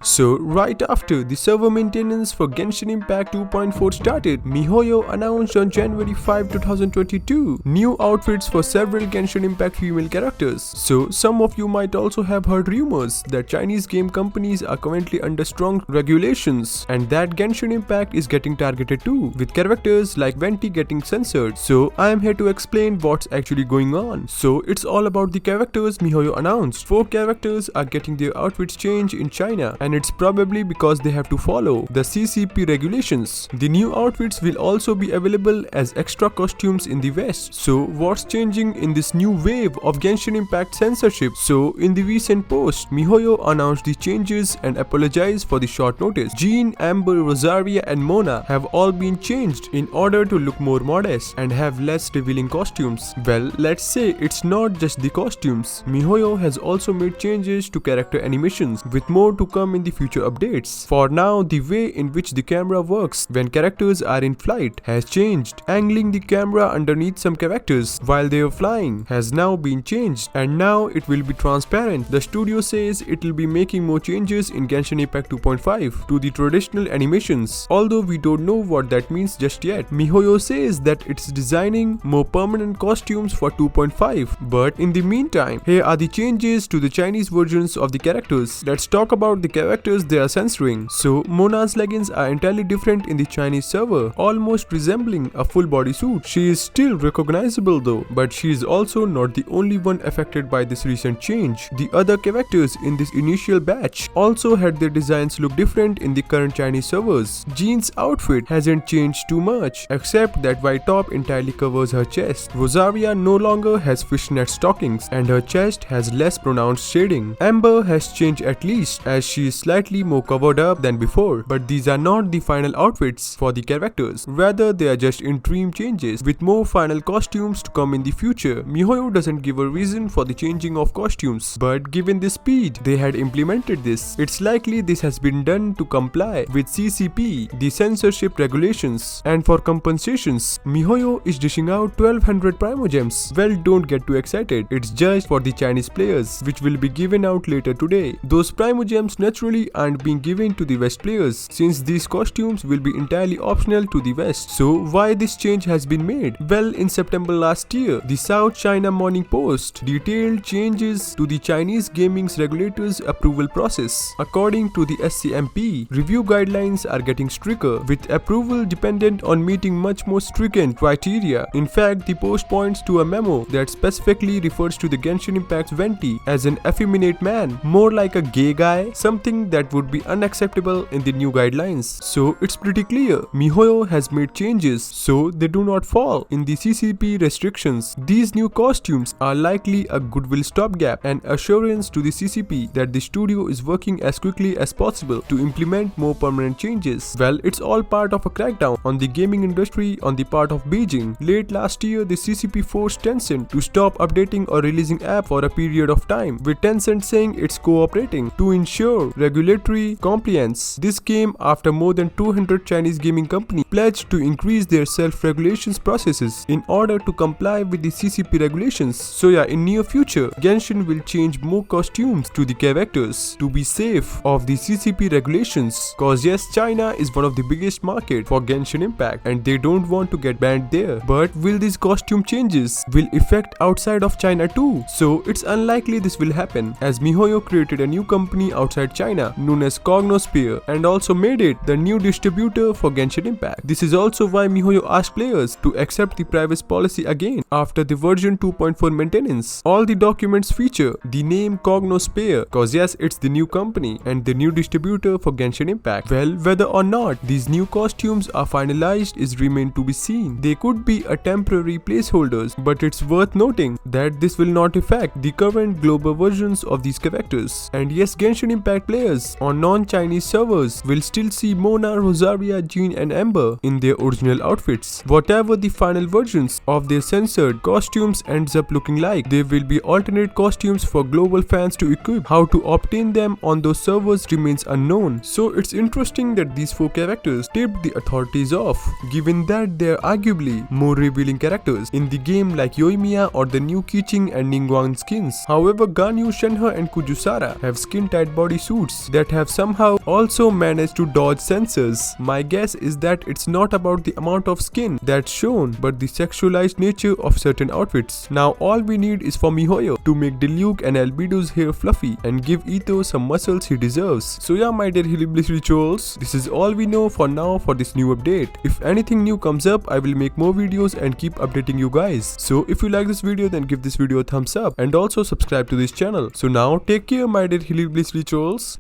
So right after the server maintenance for Genshin Impact 2.4 started, MiHoYo announced on January 5, 2022 new outfits for several Genshin Impact female characters. So some of you might also have heard rumors that Chinese game companies are currently under strong regulations and that Genshin Impact is getting targeted too, with characters like Venti getting censored. So I am here to explain what's actually going on. So it's all about the characters MiHoYo announced. 4 characters are getting their outfits changed in China, and it's probably because they have to follow the CCP regulations. The new outfits will also be available as extra costumes in the West. So what's changing in this new wave of Genshin Impact censorship? So in the recent post, MiHoYo announced the changes and apologized for the short notice. Jean, Amber, Rosaria and Mona have all been changed in order to look more modest and have less revealing costumes. Well, let's say it's not just the costumes. MiHoYo has also made changes to character animations, with more to come in the future updates. For now, the way in which the camera works when characters are in flight has changed. Angling the camera underneath some characters while they are flying has now been changed, and now it will be transparent. The studio says it will be making more changes in Genshin Impact 2.5 to the traditional animations, although we don't know what that means just yet. MiHoYo says that it's designing more permanent costumes for 2.5, but in the meantime, here are the changes to the Chinese versions of the characters. Let's talk about the characters they are censoring. So Mona's leggings are entirely different in the Chinese server, almost resembling a full body suit. She is still recognizable though, but she is also not the only one affected by this recent change. The other characters in this initial batch also had their designs look different in the current Chinese servers. Jean's outfit hasn't changed too much, except that white top entirely covers her chest. Rosaria no longer has fishnet stockings and her chest has less pronounced shading. Amber has changed at least, as she is slightly more covered up than before, but these are not the final outfits for the characters. Rather, they are just interim changes, with more final costumes to come in the future. MiHoYo doesn't give a reason for the changing of costumes, but given the speed they had implemented this, it's likely this has been done to comply with CCP, the censorship regulations. And for compensations, MiHoYo is dishing out 1200 Primogems. Well, don't get too excited, it's just for the Chinese players, which will be given out later today. Those Primogems naturally aren't being given to the West players, since these costumes will be entirely optional to the West. So why this change has been made? Well, in September last year, the South China Morning Post detailed changes to the Chinese gaming's regulators approval process. According to the SCMP, review guidelines are getting stricter, with approval dependent on meeting much more stringent criteria. In fact, the post points to a memo that specifically refers to the Genshin Impact's Venti as an effeminate man, more like a gay guy, something that would be unacceptable in the new guidelines. So it's pretty clear MiHoYo has made changes so they do not fall in the CCP restrictions. These new costumes are likely a goodwill stopgap and assurance to the CCP that the studio is working as quickly as possible to implement more permanent changes. Well, it's all part of a crackdown on the gaming industry on the part of Beijing. Late last year, the CCP forced Tencent to stop updating or releasing app for a period of time, with Tencent saying it's cooperating to ensure regulatory compliance. This came after more than 200 Chinese gaming companies pledged to increase their self-regulations processes in order to comply with the CCP regulations. So yeah, in near future, Genshin will change more costumes to the characters to be safe of the CCP regulations, cause yes, China is one of the biggest market for Genshin Impact and they don't want to get banned there. But will these costume changes will affect outside of China too? So it's unlikely this will happen, as MiHoYo created a new company outside China known as Cognosphere and also made it the new distributor for Genshin Impact. This is also why MiHoYo asked players to accept the privacy policy again after the version 2.4 maintenance. All the documents feature the name Cognosphere, cause yes, it's the new company and the new distributor for Genshin Impact. Well, whether or not these new costumes are finalized is remain to be seen. They could be a temporary placeholders, but it's worth noting that this will not affect the current global versions of these characters. And yes, Genshin Impact players on non-Chinese servers will still see Mona, Rosaria, Jean and Amber in their original outfits. Whatever the final versions of their censored costumes ends up looking like, there will be alternate costumes for global fans to equip. How to obtain them on those servers remains unknown. So it's interesting that these 4 characters tipped the authorities off, given that they are arguably more revealing characters in the game like Yoimiya or the new Keqing and Ningguang skins. However, Ganyu, Shenhe and Kujusara have skin-tight bodysuits suits that have somehow also managed to dodge censors. My guess is that it's not about the amount of skin that's shown, but the sexualized nature of certain outfits. Now all we need is for MiHoYo to make Diluc and Albedo's hair fluffy and give Itto some muscles he deserves. So yeah, my dear Hillbilly trolls, this is all we know for now for this new update. If anything new comes up, I will make more videos and keep updating you guys. So if you like this video, then give this video a thumbs up and also subscribe to this channel. So now take care, my dear Hillbilly trolls.